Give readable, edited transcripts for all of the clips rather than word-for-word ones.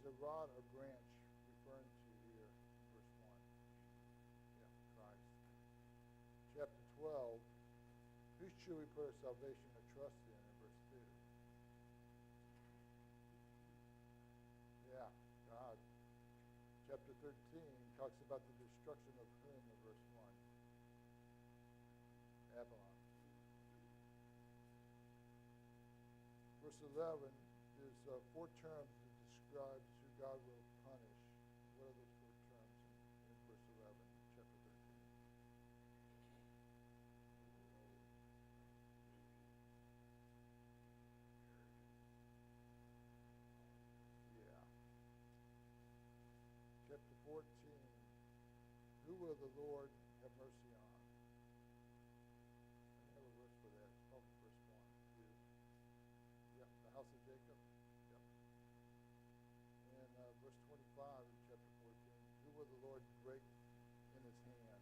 the rod or branch referring to here in verse 1? Yeah, Christ. Chapter 12, who should we put our salvation or trust in verse 2? Yeah, God. Chapter 13 talks about the destruction of whom in verse 1? Babylon. Verse 11, there's 4 terms that describes who God will punish. What are those 4 terms in verse 11, chapter 13? Yeah. Chapter 14, who will the Lord have mercy on? I have a verse for that. It's probably verse 1. Yep, the house of Jacob. Yep. And verse 25 in chapter 14, who will the Lord break in his hand?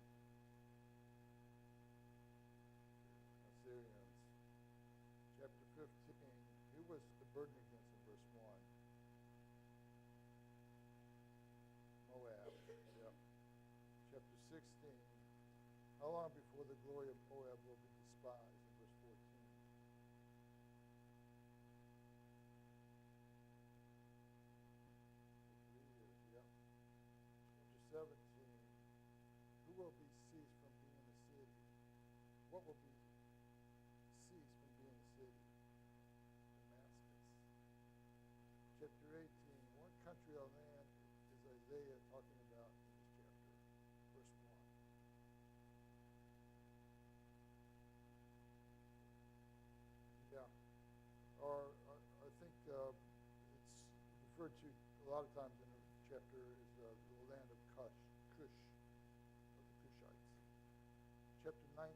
Assyrians. Chapter 15, who was the burden against in verse 1? Moab. Yep. Chapter 16, how long before the glory of Moab will be despised in verse 14? 3 years, yep. Chapter 17, who will be ceased from being a city? What will be ceased from being a city? Damascus. Chapter 18, what country or land is Isaiah talking about in this chapter? Verse 1. Yeah. Or I think it's referred to a lot of times in the chapter as the land of Cush, or the Cushites. Chapter 19,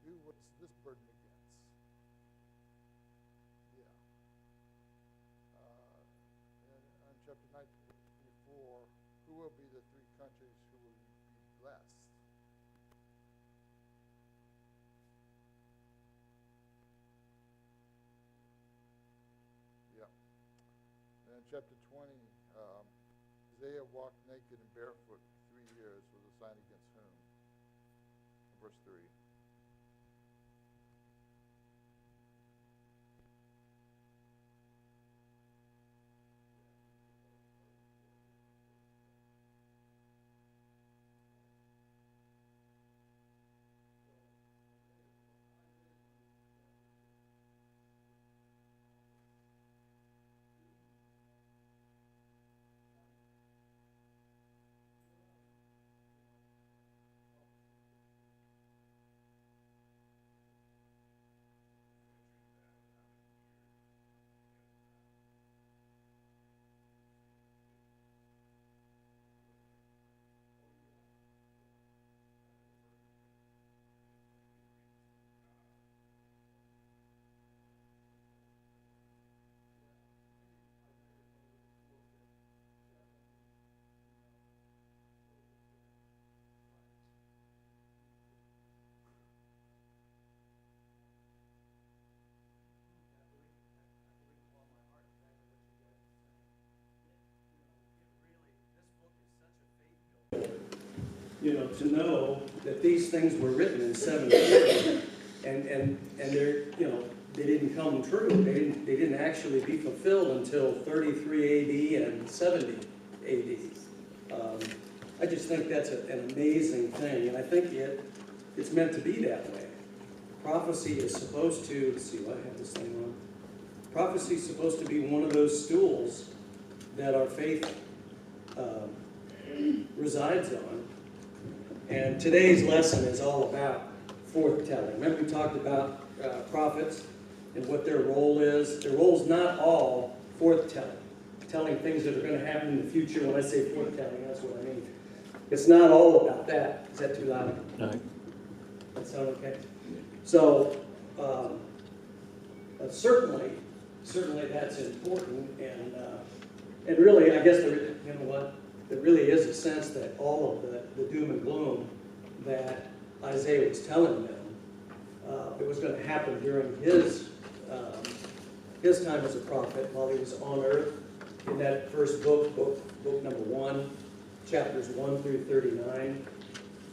who was this burden against? Yeah. And chapter 94, who will be the 3 countries who will be blessed? Yeah. And in chapter 20, Isaiah walked naked and barefoot for 3 years was a sign against whom? Verse 3. To know that these things were written in 740, and they're, they didn't come true. They didn't actually be fulfilled until 33 AD and 70 AD. I just think that's an amazing thing, and I think it's meant to be that way. Prophecy is supposed to, let's see, I have this thing on. Prophecy is supposed to be one of those stools that our faith resides on. And today's lesson is all about forthtelling. Remember we talked about prophets and what their role is. Their role is not all forthtelling, telling things that are going to happen in the future. When I say forthtelling, that's what I mean. It's not all about that. Is that too loud? No. That sound okay? So, certainly that's important. And really, I guess, there really is a sense that all of the doom and gloom that Isaiah was telling them, it was going to happen during his his time as a prophet while he was on earth. In that first book number 1, chapters 1 through 39,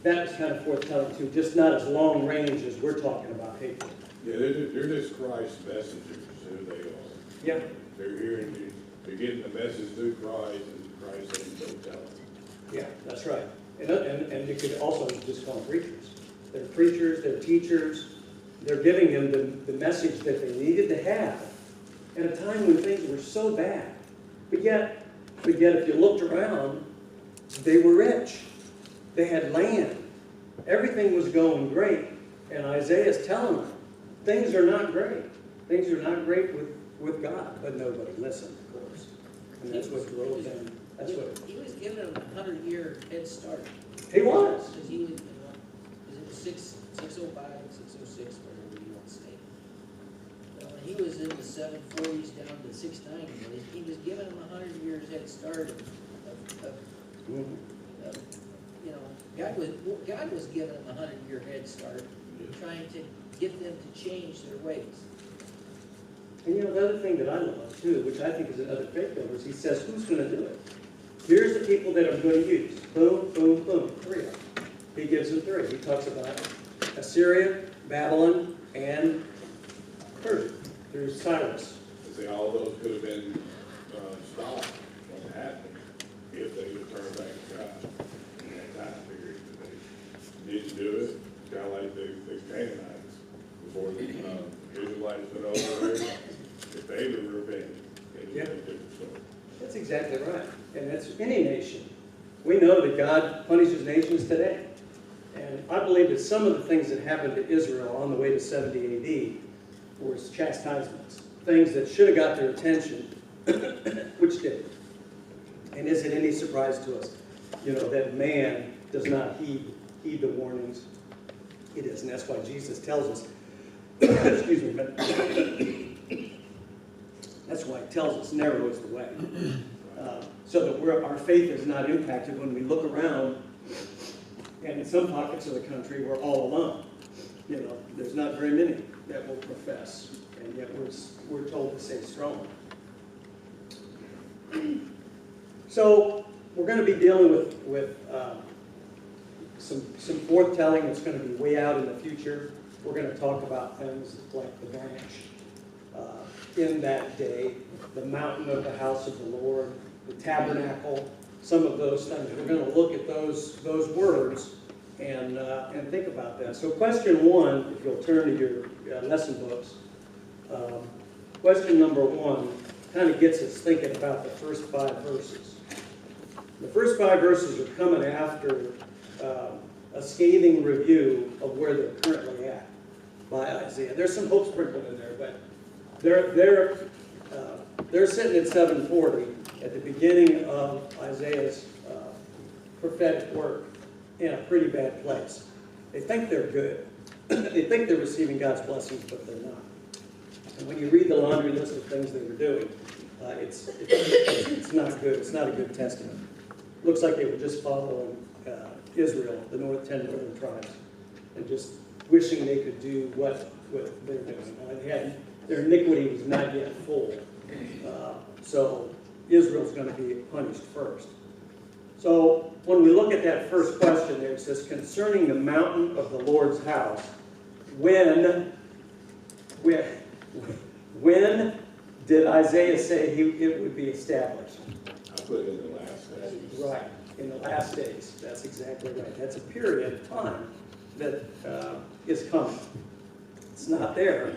that was kind of forthtelling too, just not as long range as we're talking about hatred. Yeah, they're just Christ's messengers, who they are. Yeah. They're hearing, they're getting the message through Christ, and Christ ain't so telling. Yeah, that's right. And you could also just call them preachers. They're preachers, they're teachers. They're giving them the message that they needed to have at a time when things were so bad. But yet if you looked around, they were rich. They had land. Everything was going great. And Isaiah's telling them, things are not great. Things are not great with God. But nobody listened, of course. And that's what drove them. That's what He was giving them a 100-year head start. he was. Because he was, it was 605, 606, whatever you want to say. When he was in the 740s down to 690, he was giving them a 100 years head start of you know, God was giving them a 100-year head start, trying to get them to change their ways. And you know, the other thing that I love too, which I think is another faith builder, is he says, who's going to do it? Here's the people that I'm going to use. Boom, boom, boom. 3 of them. He gives them 3. He talks about Assyria, Babylon, and Persia through Cyrus. See, all those could have been stopped from happening if they would turn back to God in that time period. But they didn't do it. It's kind of like the Canaanites before the Israelites went over there. If they would have repented, it would be a different story. That's exactly right. And that's any nation. We know that God punishes nations today. And I believe that some of the things that happened to Israel on the way to 70 AD were chastisements. Things that should have got their attention, which didn't. And is it any surprise to us, you know, that man does not heed the warnings? It is, and that's why Jesus tells us, excuse me, but that's why he tells us narrow is the way. So that our faith is not impacted when we look around, and in some pockets of the country we're all alone. You know, there's not very many that will profess, and yet we're told to stay strong. So we're going to be dealing with some forthtelling that's going to be way out in the future. We're going to talk about things like the branch in that day, the mountain of the house of the Lord, the tabernacle, some of those things. We're going to look at those words and think about that. So question 1, if you'll turn to your lesson books, question number 1 kind of gets us thinking about the first 5 verses. The first 5 verses are coming after a scathing review of where they're currently at by Isaiah. There's some hope sprinkled in there, but they're sitting at 740 at the beginning of Isaiah's prophetic work in a pretty bad place. They think they're good. They think they're receiving God's blessings, but they're not. And when you read the laundry list of things they were doing, it's not good. It's not a good testament. Looks like they were just following Israel, the 10 northern tribes, and just wishing they could do what they're doing. Their iniquity was not yet full. So Israel's going to be punished first. So when we look at that first question there, it says, concerning the mountain of the Lord's house, when did Isaiah say it would be established? I put it in the last days. Right, in the last days. That's exactly right. That's a period of time that is coming. It's not there,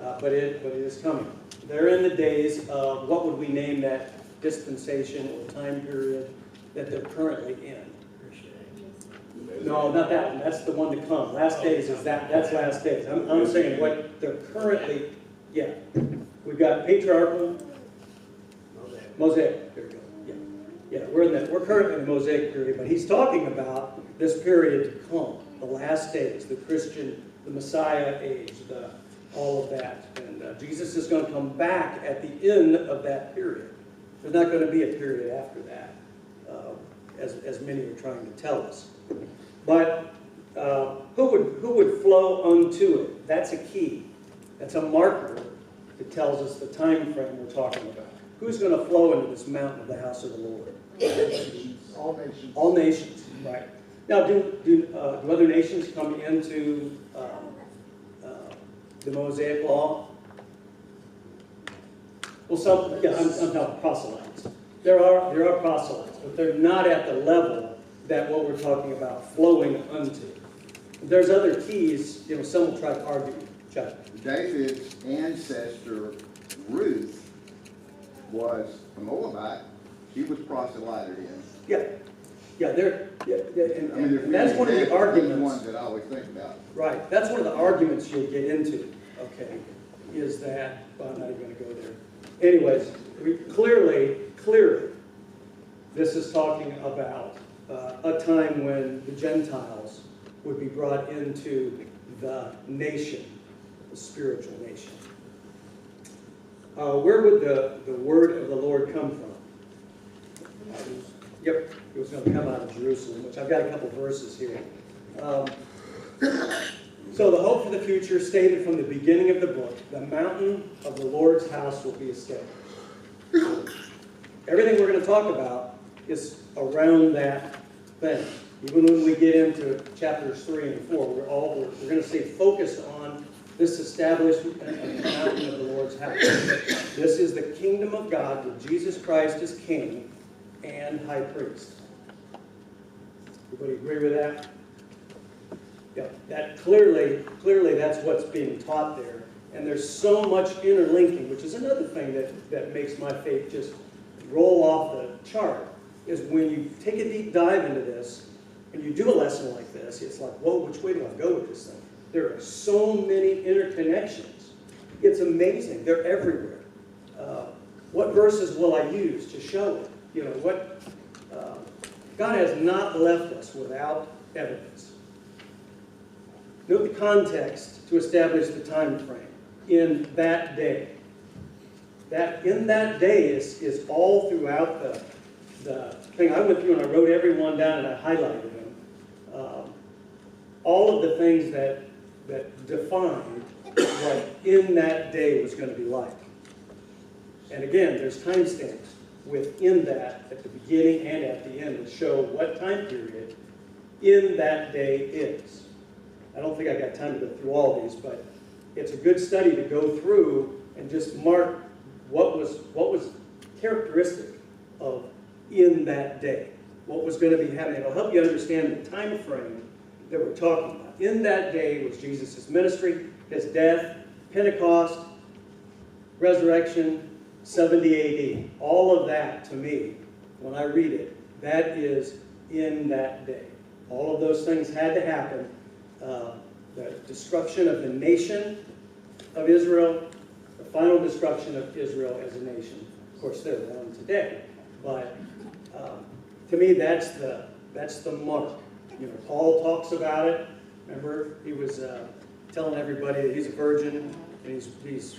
but it is coming. They're in the days of, what would we name that dispensation or time period that they're currently in? No, not that one. That's the one to come. Last days is that's last days. I'm saying what they're currently, yeah. We've got patriarchal, Mosaic. There we go. Yeah, we're currently in the Mosaic period, but he's talking about this period to come, the last days, the Christian, the Messiah age, all of that. And Jesus is going to come back at the end of that period. There's not going to be a period after that, as many are trying to tell us. But who would flow unto it? That's a key. That's a marker that tells us the time frame we're talking about. Who's going to flow into this mountain of the house of the Lord? All nations. All nations, right. Now, do other nations come into the Mosaic Law? Well, some, yeah, I'm talking proselytes. There are proselytes, but they're not at the level that what we're talking about flowing unto. There's other keys, some will try to argue. Chuck. David's ancestor, Ruth, was a Moabite. She was proselyted in. Yeah, I mean, and that's one of the arguments. One that I always think about. Right, that's one of the arguments you'll get into, okay, is that, well, I'm not even going to go there. Anyways, clearly, this is talking about a time when the Gentiles would be brought into the nation, the spiritual nation. Where would the word of the Lord come from? Yep, it was going to come out of Jerusalem, which I've got a couple verses here. So the hope for the future stated from the beginning of the book, the mountain of the Lord's house will be established. Everything we're going to talk about is around that thing. Even when we get into chapters 3 and 4, we're going to stay focused on this establishment of the mountain of the Lord's house. This is the kingdom of God where Jesus Christ is king and high priest. Everybody agree with that? Yeah, that clearly that's what's being taught there. And there's so much interlinking, which is another thing that makes my faith just roll off the chart, is when you take a deep dive into this, and you do a lesson like this, it's like, whoa, which way do I go with this thing? There are so many interconnections. It's amazing. They're everywhere. What verses will I use to show it? God has not left us without evidence. Note the context to establish the time frame. In that day. That in that day is all throughout the thing. I went through and I wrote every one down and I highlighted them. All of the things that defined what in that day was going to be like. And again, there's timestamps within that at the beginning and at the end to show what time period in that day is. I don't think I got time to go through all these, but it's a good study to go through and just mark what was characteristic of in that day, what was going to be happening. It'll help you understand the time frame that we're talking about. In that day was Jesus' ministry, his death, Pentecost, resurrection, 70 AD. All of that, to me, when I read it, that is in that day. All of those things had to happen. The destruction of the nation of Israel, the final destruction of Israel as a nation. Of course, they're around today, but to me, that's the mark. Paul talks about it. Remember, he was telling everybody that he's a virgin, and he's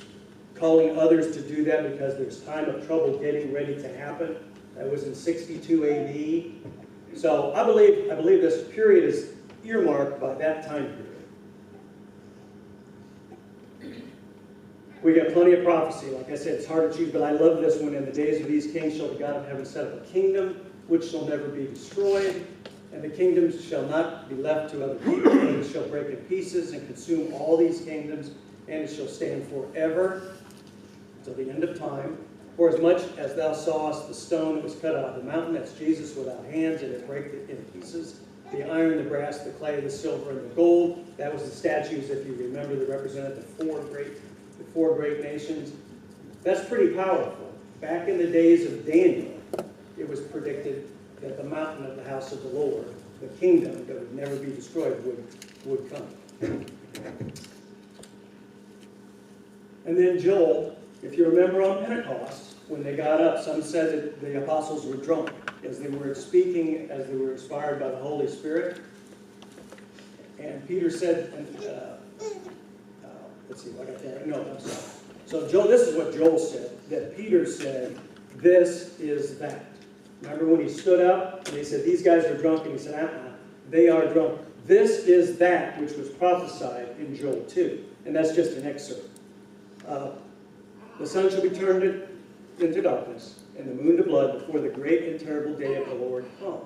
calling others to do that because there's time of trouble getting ready to happen. That was in 62 AD. So I believe this period is earmarked by that time period. We got plenty of prophecy. Like I said, it's hard to choose, but I love this one. In the days of these kings shall the God of heaven set up a kingdom which shall never be destroyed, and the kingdoms shall not be left to other people. And it shall break in pieces and consume all these kingdoms, and it shall stand forever till the end of time. For as much as thou sawest the stone that was cut out of the mountain, that's Jesus without hands, and it brake it in pieces. The iron, the brass, the clay, the silver, and the gold. That was the statues, if you remember, that represented the four great nations. That's pretty powerful. Back in the days of Daniel, it was predicted that the mountain of the house of the Lord, the kingdom that would never be destroyed, would come. And then Joel, if you remember on Pentecost, when they got up, some said that the apostles were drunk as they were speaking, as they were inspired by the Holy Spirit. And Peter said, let's see, what I got there. No, I'm sorry. So Joel, this is what Joel said, that Peter said, this is that. Remember when he stood up and he said, these guys are drunk, and he said, they are drunk. This is that which was prophesied in Joel 2. And that's just an excerpt. The sun shall be turned into darkness, and the moon to blood before the great and terrible day of the Lord come.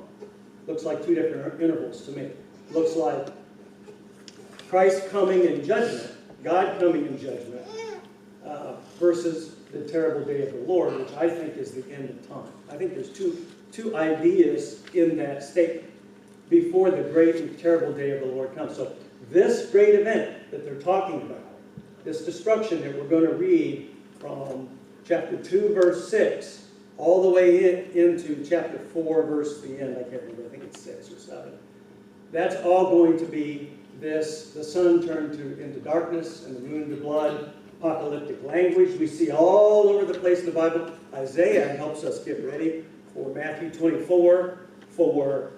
Looks like two different intervals to me. Looks like Christ coming in judgment, God coming in judgment, versus the terrible day of the Lord, which I think is the end of time. I think there's two ideas in that statement. Before the great and terrible day of the Lord comes. So this great event that they're talking about, this destruction that we're going to read from chapter 2, verse 6, all the way into chapter 4, verse the end, I can't remember, I think it's 6 or 7. That's all going to be this, the sun turned into darkness and the moon to blood, apocalyptic language we see all over the place in the Bible. Isaiah helps us get ready for Matthew 24, for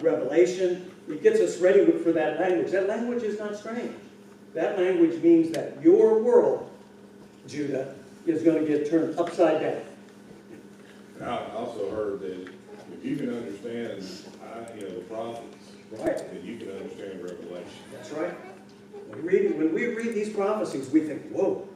Revelation. It gets us ready for that language. That language is not strange. That language means that your world, Judah, is going to get turned upside down. I also heard that if you can understand, the prophets, Right. then you can understand Revelation. That's right. When we read these prophecies, we think, whoa,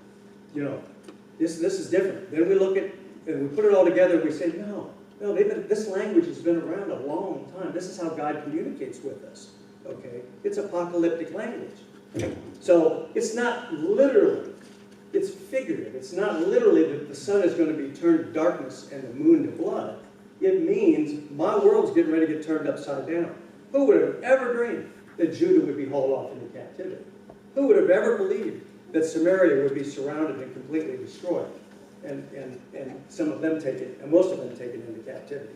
this is different. Then we look at, and we put it all together, and we say, no, this language has been around a long time. This is how God communicates with us, okay? It's apocalyptic language. So it's not literally, it's figurative. It's not literally that the sun is going to be turned to darkness and the moon to blood. It means my world's getting ready to get turned upside down. Who would have ever dreamed that Judah would be hauled off into captivity? Who would have ever believed that Samaria would be surrounded and completely destroyed? And some of them taken, and most of them taken into captivity.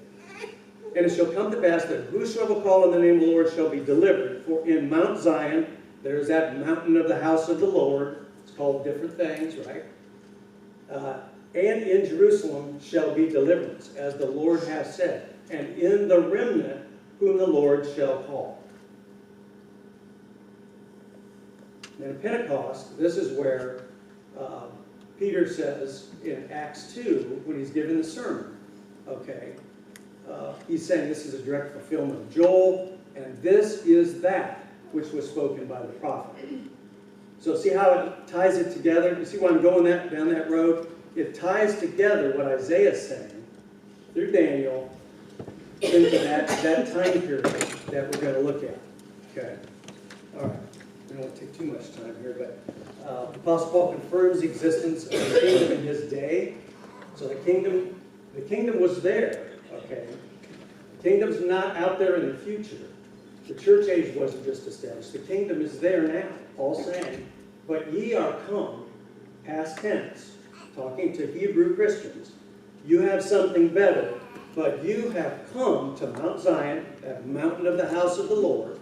And it shall come to pass that whosoever will call on the name of the Lord shall be delivered. For in Mount Zion, there's that mountain of the house of the Lord. It's called different things, right? And in Jerusalem shall be deliverance, as the Lord hath said. And in the remnant whom the Lord shall call. And in Pentecost, this is where Peter says in Acts 2, when he's given the sermon, okay, he's saying this is a direct fulfillment of Joel, and this is that which was spoken by the prophet. So see how it ties it together? You see why I'm going down that road? It ties together what Isaiah is saying through Daniel into that time period that we're going to look at. Okay. All right. We don't want to take too much time here, but the Apostle Paul confirms the existence of the kingdom in his day. So the kingdom was there. Okay. The kingdom's not out there in the future. The church age wasn't just established. The kingdom is there now. Paul's saying, but ye are come, past tense, talking to Hebrew Christians. You have something better, but you have come to Mount Zion, that mountain of the house of the Lord,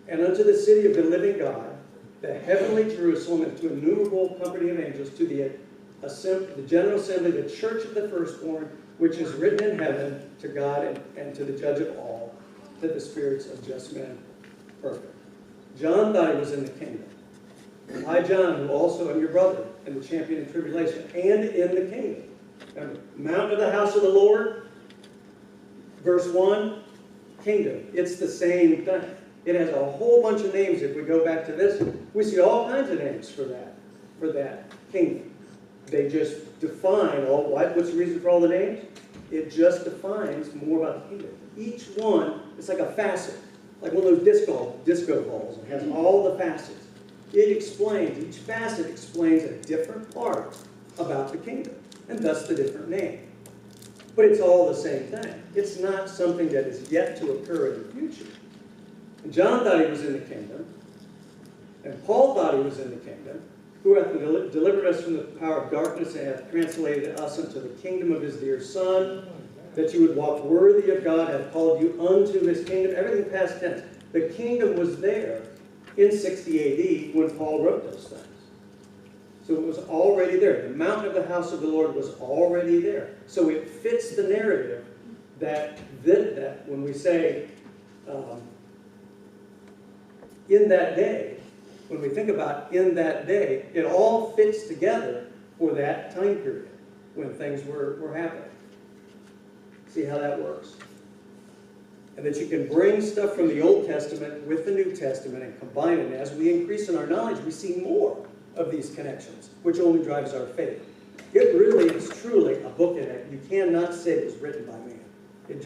and unto the city of the living God, the heavenly Jerusalem, and to innumerable company of angels, to the general assembly, the church of the firstborn, which is written in heaven, to God and to the judge of all, to the spirits of just men perfect. John thought he was in the kingdom. I, John, who also am your brother, and the champion in tribulation, and in the kingdom. Remember, mountain of the house of the Lord, verse 1, kingdom. It's the same thing. It has a whole bunch of names. If we go back to this, we see all kinds of names for that kingdom. They just define what's the reason for all the names? It just defines more about the kingdom. Each one, it's like a facet, like one of those disco balls. It has all the facets. Each facet explains a different part about the kingdom, and thus the different name. But it's all the same thing. It's not something that is yet to occur in the future. And John thought he was in the kingdom, and Paul thought he was in the kingdom, who hath delivered us from the power of darkness and hath translated us unto the kingdom of his dear Son, that you would walk worthy of God, hath called you unto his kingdom. Everything past tense. The kingdom was there in 60 AD when Paul wrote those things. So it was already there. The mountain of the house of the Lord was already there. So it fits the narrative that when we say in that day, when we think about in that day, it all fits together for that time period when things were happening. See how that works? And that you can bring stuff from the Old Testament with the New Testament and combine it. And as we increase in our knowledge, we see more of these connections, which only drives our faith It really is truly a book that you cannot say it was written by man. It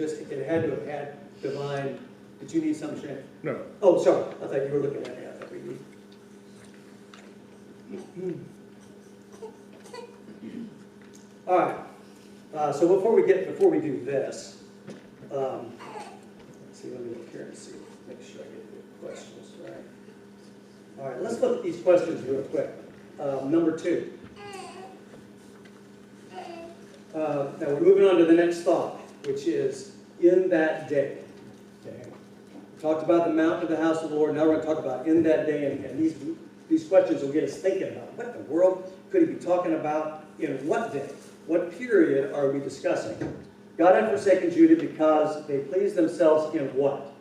had to have had divine, did you need something, Shane? No. Oh, sorry, I thought you were looking at me, I thought we need. All right, so before we do this, let's see, let me look here and see, make sure I get the questions right. All right, let's look at these questions real quick. Number 2. Now we're moving on to the next thought, which is in that day. Okay. We talked about the mountain of the house of the Lord. Now we're going to talk about in that day, and these questions will get us thinking about what in the world could he be talking about in what day? What period are we discussing? God had forsaken Judah because they pleased themselves in what?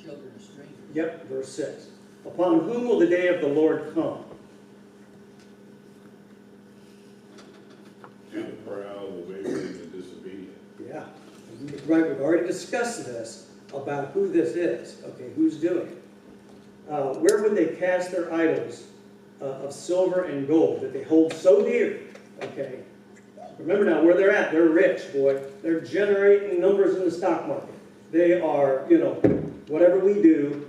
Children of strangers. Yep, verse 6. Upon whom will the day of the Lord come? To the proud, the wicked, and the disobedient. Yeah, right, we've already discussed this, about who this is, okay, who's doing it. Where would they cast their idols of silver and gold that they hold so dear, okay? Remember now where they're at, they're rich, boy. They're generating numbers in the stock market. They are, whatever we do,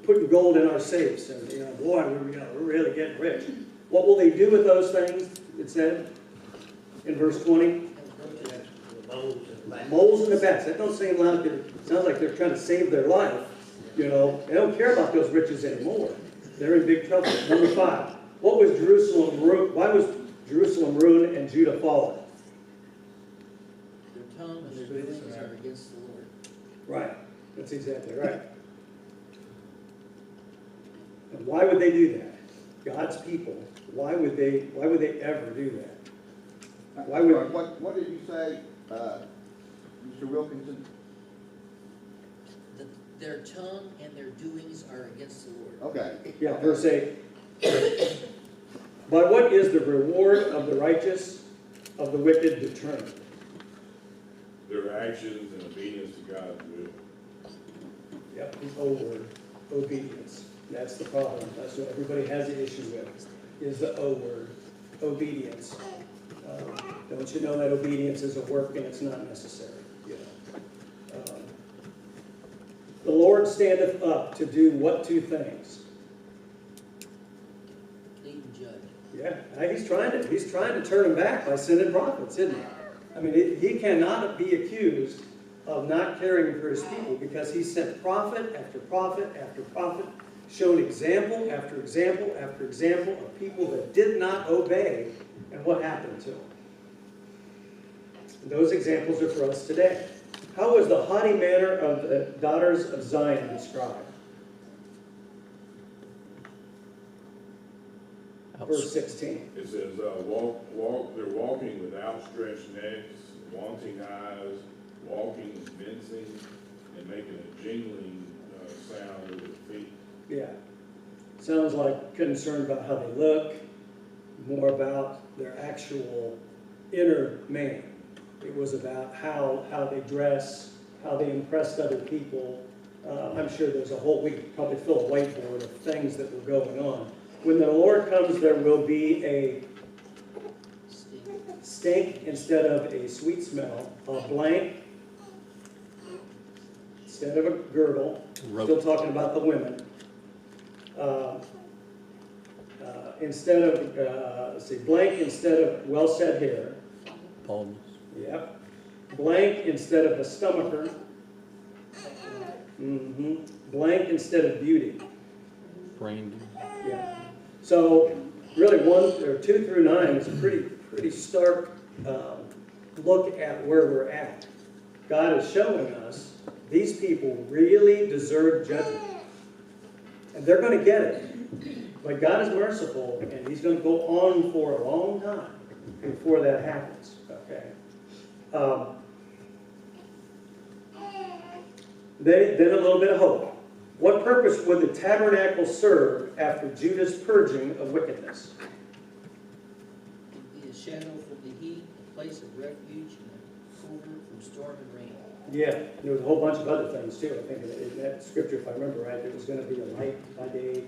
putting gold in our safes, and, boy, we're really getting rich. What will they do with those things, it said in verse 20? Moles and the bats. That don't sound like they're trying to save their life. They don't care about those riches anymore. They're in big trouble. Number 5. What was Jerusalem ruined? Why was Jerusalem ruined and Judah fallen? Their tongue and their doings are against the Lord. Right. That's exactly right. And why would they do that? God's people. Why would they ever do that? Why would What did you say, Mr. Wilkinson? Their tongue and their doings are against the Lord. Okay. Yeah, verse 8. By what is the reward of the righteous, of the wicked determined? Their actions and obedience to God's will. Yep, the O word, obedience. That's the problem. That's what everybody has an issue with, is the O word, obedience. Don't you know that obedience is a work and it's not necessary? The Lord standeth up to do what 2 things? Lead and judge. Yeah, he's trying to turn them back by sending prophets, isn't he? I mean, he cannot be accused of not caring for his people because he sent prophet after prophet after prophet, showed example after example after example of people that did not obey, and what happened to them. Those examples are for us today. How was the haughty manner of the daughters of Zion described? Verse 16. It says, they're walking with outstretched necks, wanting eyes, walking and mincing, and making a jingling sound with their feet. Yeah. Sounds like concerned about how they look, more about their actual inner man. It was about how they dress, how they impressed other people. I'm sure there's we could probably fill a whiteboard of things that were going on. When the Lord comes, there will be a stink instead of a sweet smell, a blank instead of a girdle. Still talking about the women. Instead of, blank instead of well-set hair. Baldness. Yep. Blank instead of a stomacher. Blank instead of beauty. Brain. Yeah. So really 2 through 9 is a pretty stark look at where we're at. God is showing us these people really deserve judgment. And they're going to get it. But God is merciful, and he's going to go on for a long time before that happens. Okay. Then a little bit of hope. What purpose would the tabernacle serve after Judah's purging of wickedness? It'd be a shadow from the heat, a place of refuge, and a cover from storm and rain. Yeah, there was a whole bunch of other things too. I think in that scripture, if I remember right, there was going to be a light by day,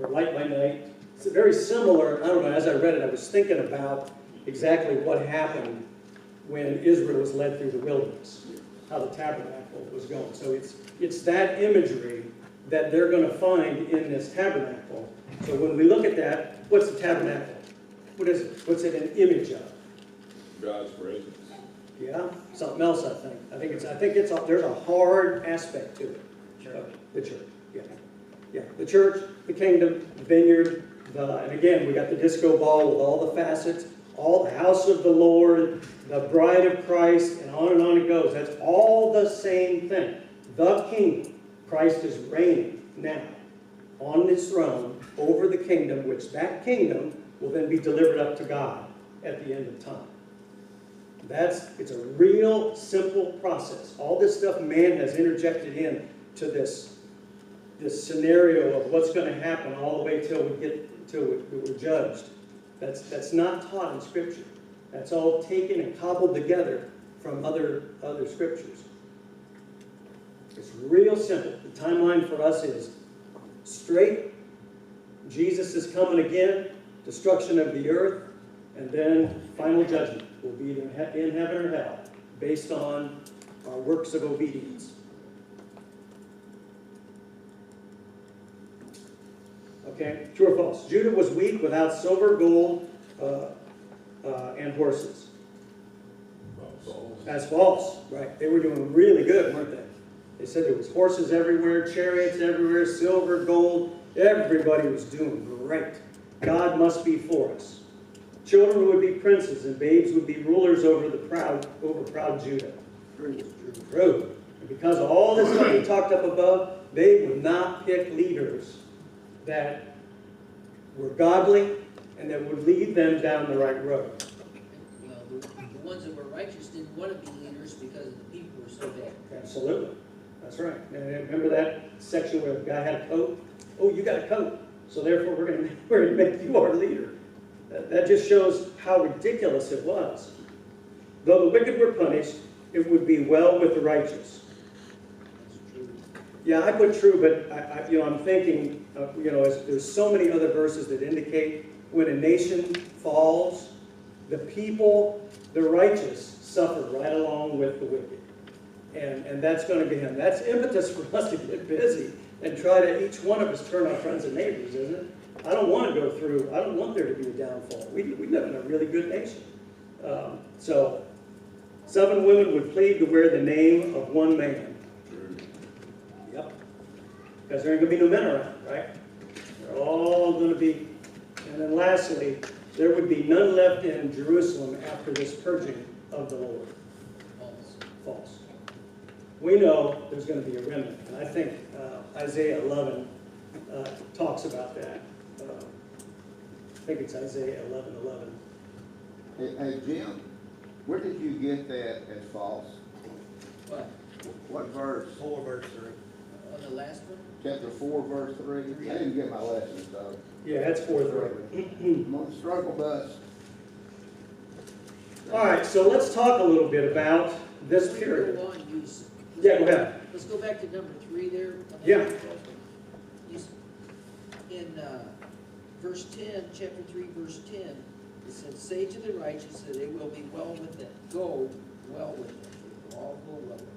or light by night, It's very similar, I don't know, as I read it, I was thinking about exactly what happened when Israel was led through the wilderness, how the tabernacle was going. So it's that imagery that they're going to find in this tabernacle. So when we look at that, what's the tabernacle? What is it? What's it an image of? God's presence. Yeah, something else, I think. There's a hard aspect to it. The church, yeah. Yeah, the church, the kingdom, the vineyard, and again, we got the disco ball with all the facets, all the house of the Lord, the bride of Christ, and on it goes. That's all the same thing. The kingdom. Christ is reigning now on his throne over the kingdom, which that kingdom will then be delivered up to God at the end of time. It's a real simple process. All this stuff man has interjected in to this scenario of what's going to happen all the way till we're judged. That's not taught in Scripture. That's all taken and cobbled together from other scriptures. It's real simple. The timeline for us is straight. Jesus is coming again, destruction of the earth, and then final judgment will be either in heaven or hell, based on our works of obedience. Okay, true or false? Judah was weak without silver, gold, and horses. False. That's false, right? They were doing really good, weren't they? They said there was horses everywhere, chariots everywhere, silver, gold. Everybody was doing great. God must be for us. Children would be princes, and babes would be rulers over proud Judah. True. And because of all this stuff we talked up above, they would not pick leaders that were godly and that would lead them down the right road. Well, the ones that were righteous didn't want to be leaders because the people were so bad. Absolutely. That's right. And remember that section where the guy had a coat? Oh, you got a coat, so therefore we're going to make you our leader. That just shows how ridiculous it was. Though the wicked were punished, it would be well with the righteous. That's true. Yeah, I put true, but I'm thinking, there's so many other verses that indicate when a nation falls, the people, the righteous, suffer right along with the wicked. And that's going to be him. That's impetus for us to get busy and try to, each one of us, turn our friends and neighbors, isn't it? I don't want to go through, I don't want there to be a downfall. We live in a really good nation. So, 7 women would plead to wear the name of one man. True. Yep. Because there ain't going to be no men around, right? They're all going to be. And then lastly, there would be none left in Jerusalem after this purging of the Lord. False. False. We know there's going to be a remnant. And I think Isaiah 11 talks about that. I think it's Isaiah 11:11. Hey, Jim, where did you get that as false? What? What verse? 4 verse 3. On the last one? Chapter 4, verse 3? I didn't get my lesson, so Yeah, that's 4:3. I'm on the struggle bus. All right, so let's talk a little bit about this period. Go on, Yeah, go ahead. Let's go back to number 3 there. Yeah. In verse 10, chapter 3, verse 10, it says, say to the righteous that it will be well with them. Go well with them. It will all go well with them.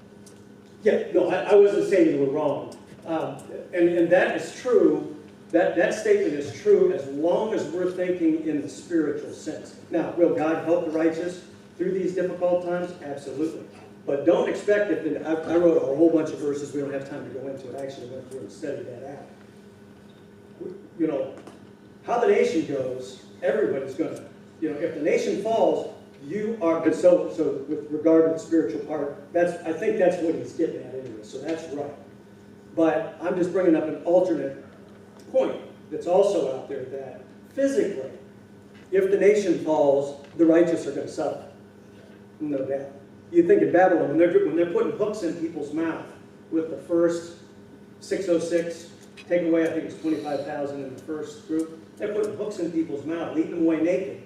Yeah, no, I wasn't saying you were wrong. And that is true. That statement is true as long as we're thinking in the spiritual sense. Now, will God help the righteous through these difficult times? Absolutely. But don't expect it. I wrote a whole bunch of verses. We don't have time to go into it. I actually went through and studied that out. How the nation goes, everybody's going to, if the nation falls, you are, but so with regard to the spiritual part, I think that's what he's getting at anyway, so that's right. But I'm just bringing up an alternate point that's also out there that physically, if the nation falls, the righteous are going to suffer. No doubt. You think in Babylon, when they're putting hooks in people's mouth with the first 606, take away, I think it's 25,000 in the first group, they're putting hooks in people's mouth, leading them away naked.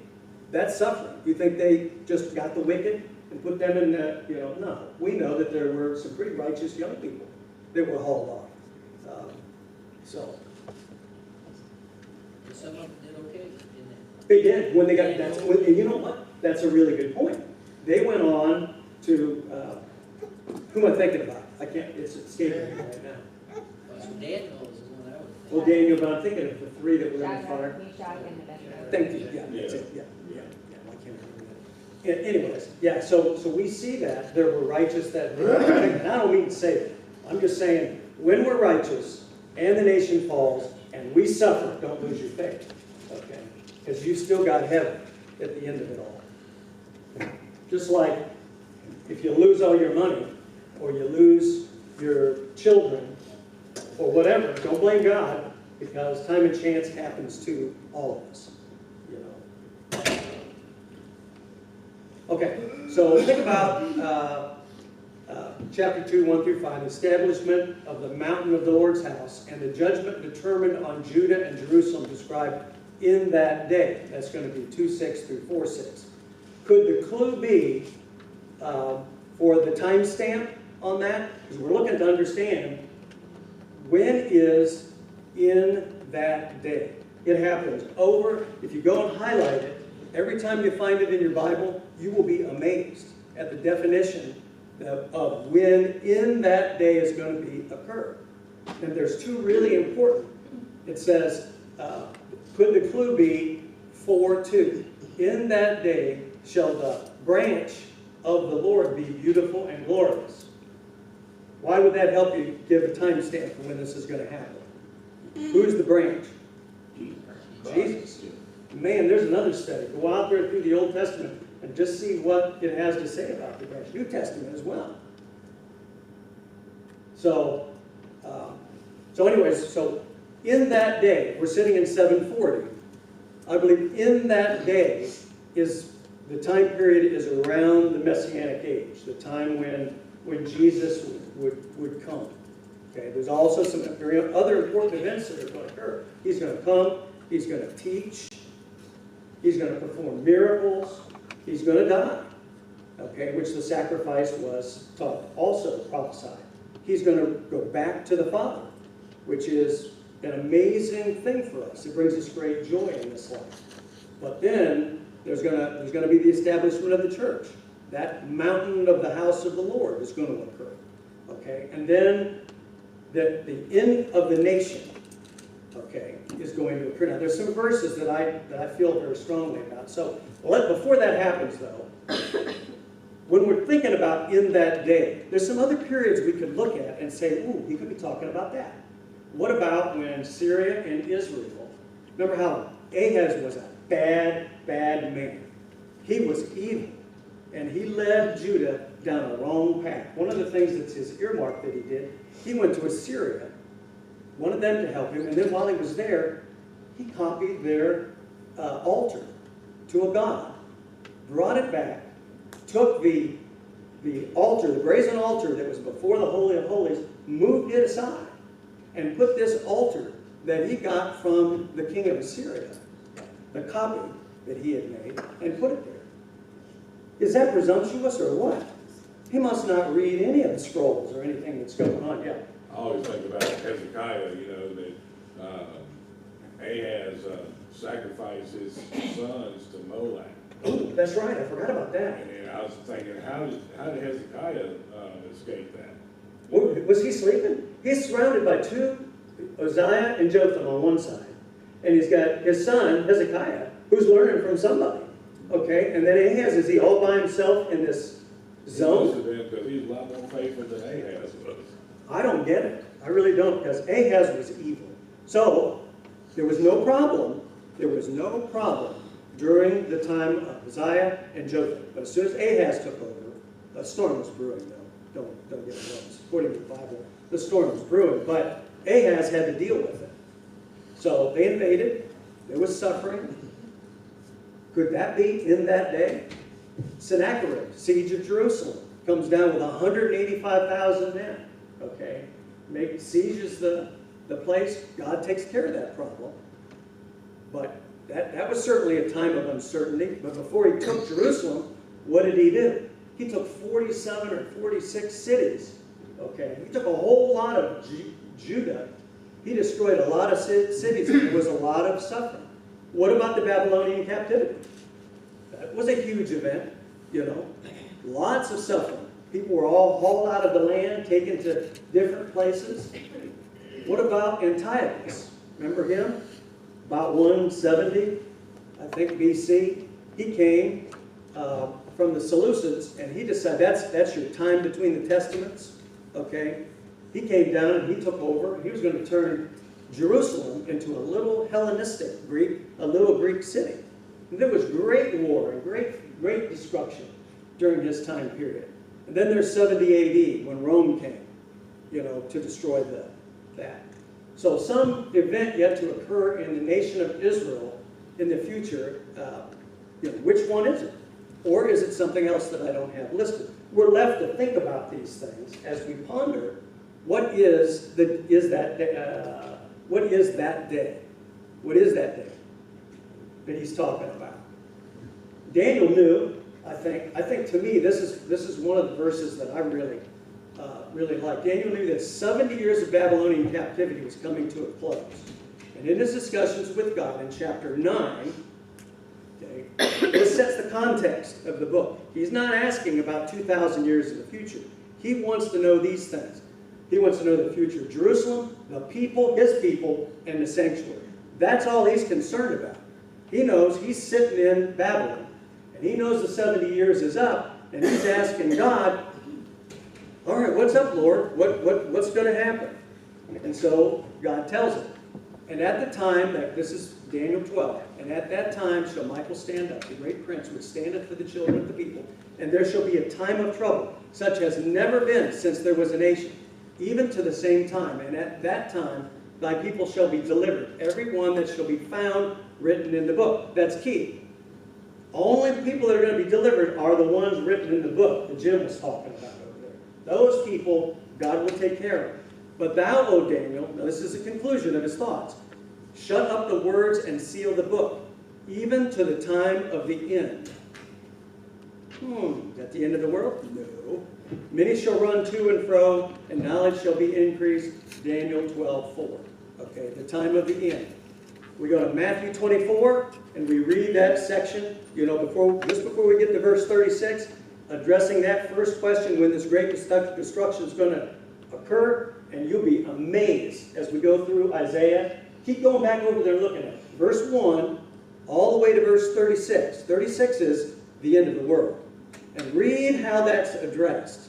That's suffering. You think they just got the wicked and put them in the, no. We know that there were some pretty righteous young people that were hauled off. Some of them did They did, when they got, and you know what? That's a really good point. They went on to, who am I thinking about? I can't, it's escaping me right now. So Daniel is the one I would think. Well, Daniel, but I'm thinking of the three that were in the Shadrach, fire. Meshach, and Abednego. Thank you, yeah, that's it, yeah, I can't remember that. Anyways, yeah, so we see that there were righteous that, and I don't mean to say that. I'm just saying, when we're righteous and the nation falls and we suffer, don't lose your faith, okay? Because you still got heaven at the end of it all. Just like if you lose all your money or you lose your children or whatever, don't blame God, because time and chance happens to all of us, you know. Okay, so think about chapter 2, 1 through 5, establishment of the mountain of the Lord's house and the judgment determined on Judah and Jerusalem described in that day. That's going to be 2:6 through 4:6. Could the clue be for the timestamp on that? Because we're looking to understand when is in that day. It happens over, if you go and highlight it, every time you find it in your Bible, you will be amazed at the definition of when in that day is going to be occur. And there's two really important. It says, could the clue be 4:2? In that day shall the branch of the Lord be beautiful and glorious. Why would that help you give a timestamp for when this is going to happen? Who's the branch? Jesus. Man, there's another study. Go out there through the Old Testament and just see what it has to say about the branch. New Testament as well. So anyways, so in that day, we're sitting in 740. I believe in that day is the time period is around the Messianic age, the time when Jesus would come. Okay, there's also some other important events that are going to occur. He's going to come, he's going to teach, he's going to perform miracles, he's going to die, okay, which the sacrifice was taught, also prophesied. He's going to go back to the Father, which is an amazing thing for us. It brings us great joy in this life. But then there's going to be the establishment of the church. That mountain of the house of the Lord is going to occur. Okay, and then the end of the nation, okay, is going to occur. Now, there's some verses that I feel very strongly about. So, before that happens, though, when we're thinking about in that day, there's some other periods we could look at and say, ooh, he could be talking about that. What about when Syria and Israel, remember how Ahaz was a bad, bad man. He was evil, and he led Judah down a wrong path. One of the things that's his earmark that he did, he went to Assyria, wanted them to help him, and then while he was there, he copied their altar to a god, brought it back, took the altar, the brazen altar that was before the Holy of Holies, moved it aside, and put this altar that he got from the king of Assyria, the copy that he had made, and put it there. Is that presumptuous or what? He must not read any of the scrolls or anything that's going on. Yeah. I always think about Hezekiah, you know, that Ahaz sacrificed his sons to Molech. Oh, that's right. I forgot about that. And I was thinking, how did Hezekiah escape that? Was he sleeping? He's surrounded by two, Uzziah and Jotham on one side. And he's got his son, Hezekiah, who's learning from somebody. Okay, and then Ahaz, is he all by himself in this zone? Because he's a lot more faithful than Ahaz was. I don't get it. I really don't, because Ahaz was evil. So, there was no problem. There was no problem during the time of Uzziah and Jotham. But as soon as Ahaz took over, a storm was brewing, though. Don't get me wrong. According to the Bible, the storm was brewing. But Ahaz had to deal with it. So, they invaded. There was suffering. Could that be in that day? Sennacherib, siege of Jerusalem, comes down with 185,000 men. Okay, sieges the place. God takes care of that problem. But that was certainly a time of uncertainty. But before he took Jerusalem, what did he do? He took 47 or 46 cities. Okay, he took a whole lot of Judah. He destroyed a lot of cities, and there was a lot of suffering. What about the Babylonian captivity? That was a huge event, you know. Lots of suffering. People were all hauled out of the land, taken to different places. What about Antiochus? Remember him? About 170, I think, BC. He came from the Seleucids, and he decided that's your time between the testaments, okay? He came down and he took over. He was going to turn Jerusalem into a little Hellenistic Greek, a little Greek city. And there was great war and great destruction during his time period. And then there's 70 AD when Rome came, you know, to destroy that. So some event yet to occur in the nation of Israel in the future, you know, which one is it? Or is it something else that I don't have listed? We're left to think about these things as we ponder what is that day? What is that day that he's talking about? Daniel knew, I think to me, this is one of the verses that I really like. Daniel knew that 70 years of Babylonian captivity was coming to a close. And in his discussions with God in chapter 9, okay, this sets the context of the book. He's not asking about 2,000 years in the future. He wants to know these things. He wants to know the future of Jerusalem, the people, his people, and the sanctuary. That's all he's concerned about. He knows he's sitting in Babylon, and he knows the 70 years is up, and he's asking God, all right, what's up, Lord? What's going to happen? And so God tells him. And at the time, this is Daniel 12, and at that time shall Michael stand up, the great prince, which standeth for the children of the people, and there shall be a time of trouble, such as never been since there was a nation, even to the same time. And at that time thy people shall be delivered, every one that shall be found written in the book. That's key. Only the people that are going to be delivered are the ones written in the book that Jim was talking about over there. Those people, God will take care of. But thou, O Daniel, now this is a conclusion of his thoughts, shut up the words and seal the book, even to the time of the end. At the end of the world? No. Many shall run to and fro, and knowledge shall be increased. Daniel 12:4. Okay, the time of the end. We go to Matthew 24, and we read that section, you know, just before we get to verse 36, addressing that first question, when this great destruction is going to occur, and you'll be amazed as we go through Isaiah. Keep going back over there looking at it. Verse 1 all the way to verse 36. 36 is the end of the world. And read how that's addressed.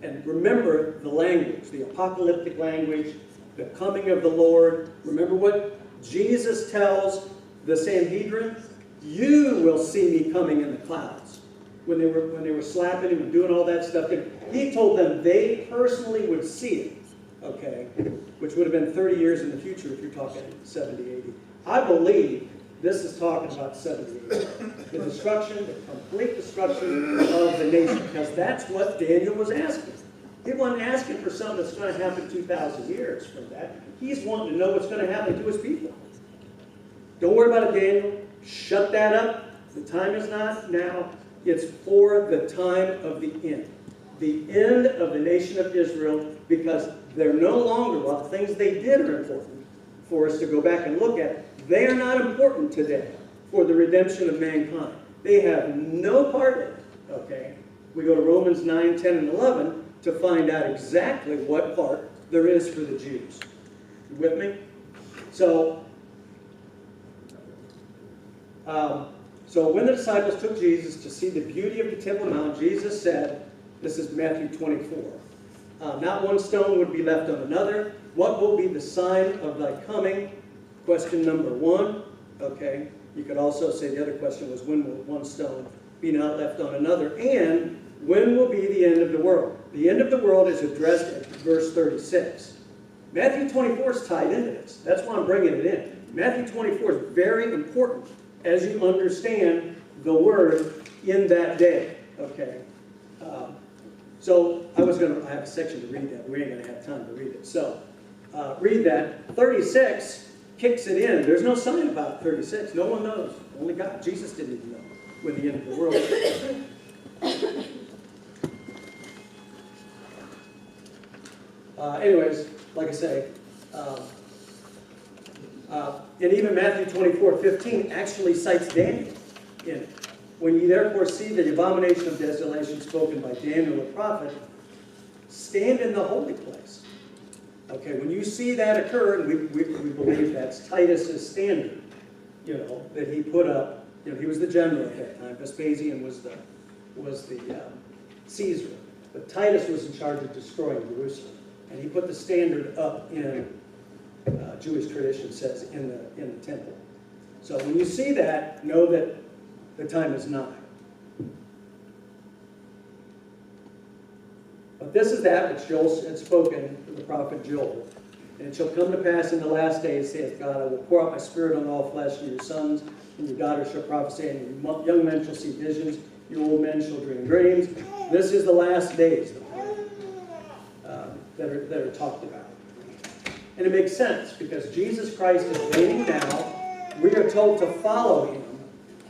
And remember the language, the apocalyptic language, the coming of the Lord. Remember what Jesus tells the Sanhedrin? You will see me coming in the clouds. When they were slapping him and doing all that stuff, he told them they personally would see it, okay, which would have been 30 years in the future if you're talking 70, 80. I believe this is talking about 70, 80. The destruction, the complete destruction of the nation, because that's what Daniel was asking. He wasn't asking for something that's going to happen 2,000 years from that. He's wanting to know what's going to happen to his people. Don't worry about it, Daniel. Shut that up. The time is not now. It's for the time of the end. The end of the nation of Israel, because they're no longer, while the things they did are important for us to go back and look at, they are not important today for the redemption of mankind. They have no part in it, okay? We go to Romans 9, 10, and 11 to find out exactly what part there is for the Jews. You with me? So when the disciples took Jesus to see the beauty of the Temple Mount, Jesus said, this is Matthew 24, not one stone would be left on another. What will be the sign of thy coming? Question number 1. Okay. You could also say the other question was, when will one stone be not left on another? And when will be the end of the world? The end of the world is addressed at verse 36. Matthew 24 is tied into this. That's why I'm bringing it in. Matthew 24 is very important as you understand the word in that day. Okay. So I have a section to read that. We ain't going to have time to read it. So read that. 36 kicks it in. There's no sign about 36. No one knows. Only God. Jesus didn't even know when the end of the world was. Anyways, like I say, And even Matthew 24:15 actually cites Daniel in it. When you therefore see the abomination of desolation spoken by Daniel the prophet, stand in the holy place. Okay, when you see that occur, and we believe that's Titus's standard, that he put up. He was the general at that time. Vespasian was the Caesar, but Titus was in charge of destroying Jerusalem, and he put the standard up in Jewish tradition says in the temple. So when you see that, know that the time is nigh. But this is that which Joel had spoken to the prophet Joel. And it shall come to pass in the last days, saith God, I will pour out my spirit on all flesh, and your sons and your daughters shall prophesy, and your young men shall see visions, your old men shall dream dreams. This is the last days that are talked about. And it makes sense, because Jesus Christ is reigning now. We are told to follow him.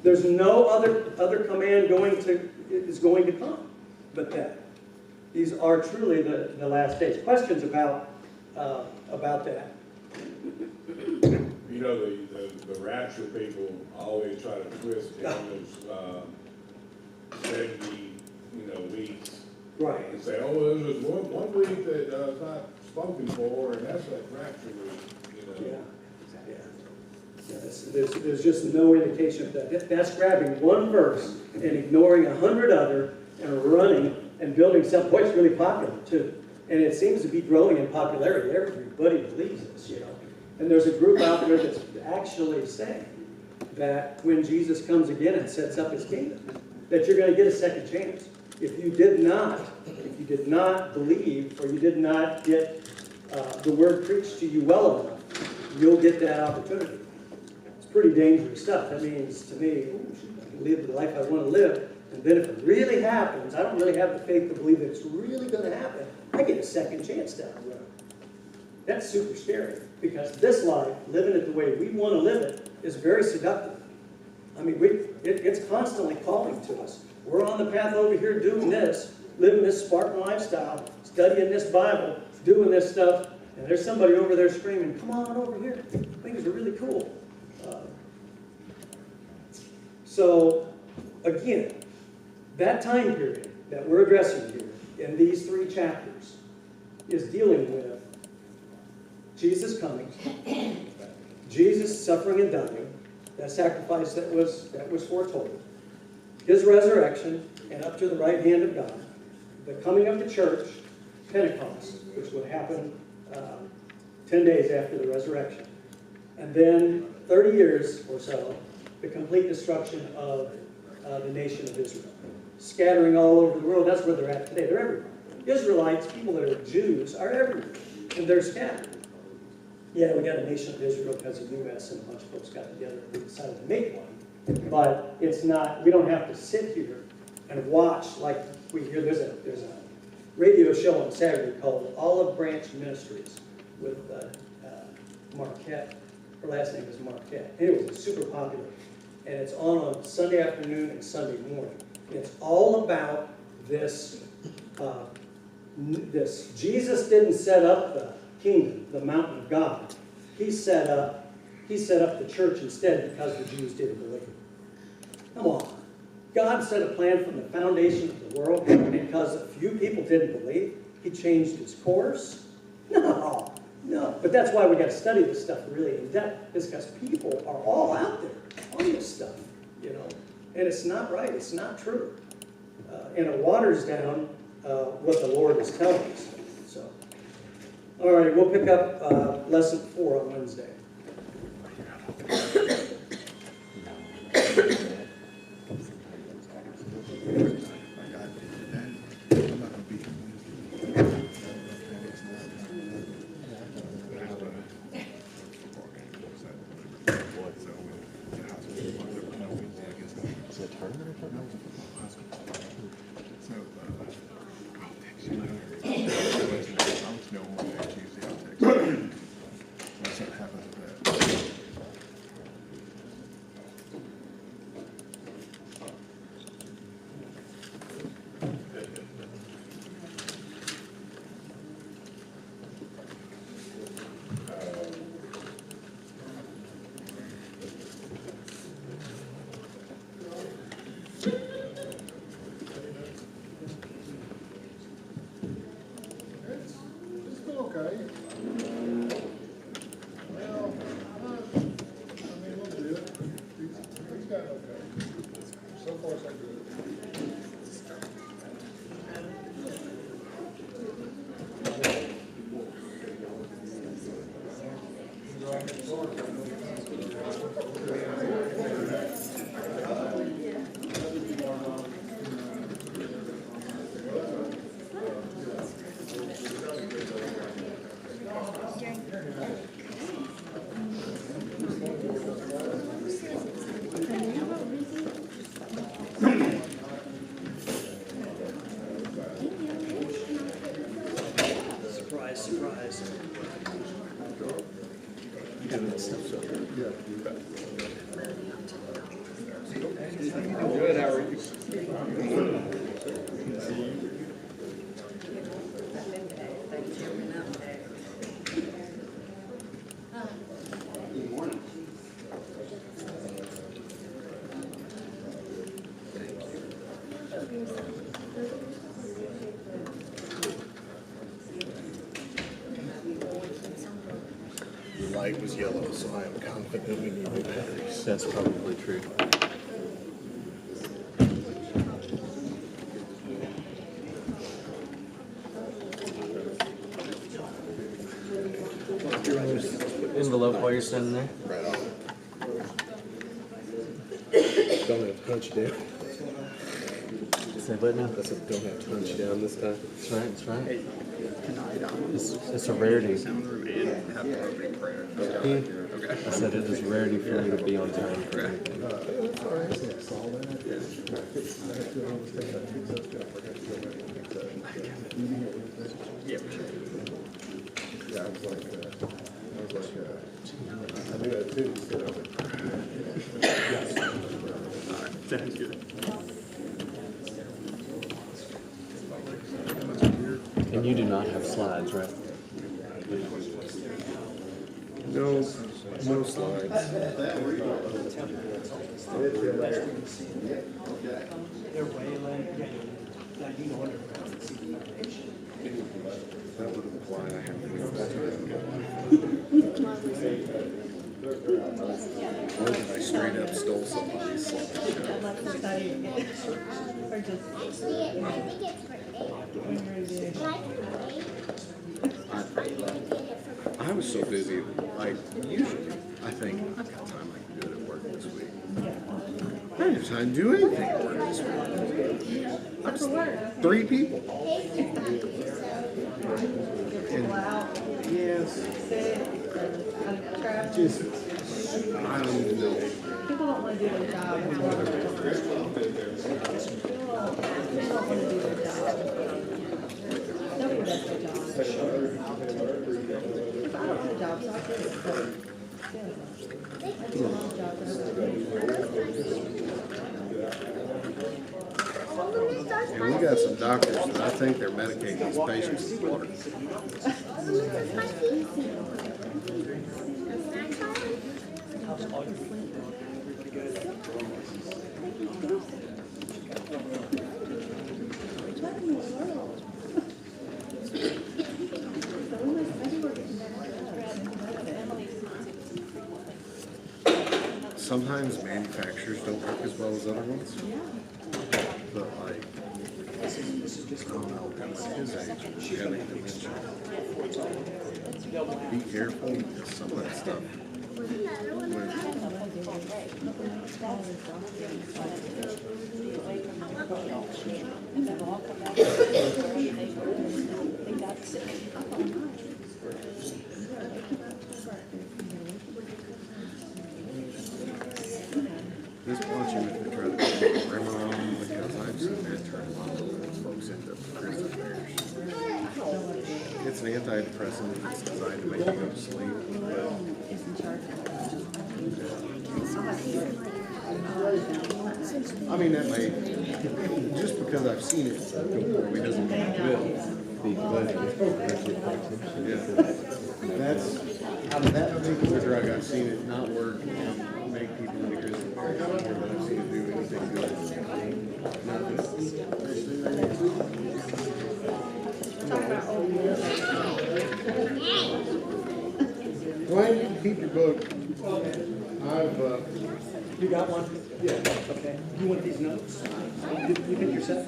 There's no other command is going to come but that. These are truly the last days. Questions about that? The rapture people always try to twist Daniel's 70, weeks. Right. And say, oh, there's one week that is not spoken for, and that's that rapture week, Yeah, there's just no indication of that. That's grabbing one verse and ignoring 100 other and running and building something. Boy, it's really popular too. And it seems to be growing in popularity. Everybody believes this, And there's a group out there that's actually saying that when Jesus comes again and sets up his kingdom, that you're going to get a second chance. If you did not believe, or you did not get the word preached to you well enough, you'll get that opportunity. It's pretty dangerous stuff. That means to me, I can live the life I want to live, and then if it really happens, I don't really have the faith to believe that it's really going to happen. I get a second chance down the road. That's super scary, because this life, living it the way we want to live it, is very seductive. I mean, it's constantly calling to us. We're on the path over here doing this, living this Spartan lifestyle, studying this Bible, doing this stuff, and there's somebody over there screaming, come on over here. Things are really cool. So, again, that time period that we're addressing here in these 3 chapters is dealing with Jesus coming, Jesus suffering and dying, that sacrifice that was foretold, his resurrection, and up to the right hand of God, the coming of the church, Pentecost, which would happen 10 days after the resurrection, and then 30 years or so, the complete destruction of the nation of Israel. Scattering all over the world, that's where they're at today. They're everywhere. Israelites, people that are Jews, are everywhere, and they're scattered. Yeah, we got a nation of Israel because the U.S. and a bunch of folks got together and decided to make one. But it's not, we don't have to sit here and watch like we hear. There's a radio show on Saturday called Olive Branch Ministries with Marquette. Her last name is Marquette. Anyway, it's super popular. And it's on Sunday afternoon and Sunday morning. It's all about this, Jesus didn't set up the kingdom, the mountain of God. He set up the church instead because the Jews didn't believe. Come on. God set a plan from the foundation of the world, and because a few people didn't believe, he changed his course? No. But that's why we got to study this stuff really in depth, is because people are all out there on this stuff, And it's not right. It's not true. And it waters down what the Lord is telling us. So, all right, we'll pick up lesson 4 on Wednesday. Happens. okay. Well, I mean, a little bit. He's got okay. So far, so good. Surprise, surprise. Good, how are you? Good morning. The light was yellow, so I am confident we need new batteries. That's probably true. Envelope while you're sitting there. Right on. Don't have to punch down. Say what now? That's it, don't have to punch down this time. That's right, that's right. It's a rarity. I said it is a rarity for me to be on time for anything. Yeah, I was like, I knew that too. Sounds good. And you do not have slides, right? No, no slides. That would imply I have to go back or did I straight up stole somebody's slide? Actually, I think it's for 8. I was so busy, like, usually, I think, I've got time I can do it at work this week. I didn't have time to do anything at work this week. I was 3 people. And, yes, just, I don't even know. People don't want to do their job. People don't want to do their job. Nobody does their job. If I don't do jobs, I'll do it. But, yeah. I do a lot of jobs that I And we got some doctors that I think they're medicating these patients with water. Sometimes manufacturers don't work as well as other ones. But like, I don't know, his age, having dementia. Be careful, because some of that stuff. Just watching if they try to call my grandma on because I've seen that turn a lot of folks into prison bears. It's an antidepressant. It's designed to make you go to sleep. I mean, that may, just because I've seen it go poorly doesn't mean it will. Yeah. That's, out of that particular drug, I've seen it not work and make people into prison bears more than I've seen it do anything good. Not good. Dwayne, you can keep your book. I've, You got one? Yeah. Okay. You want these notes? You think you're set?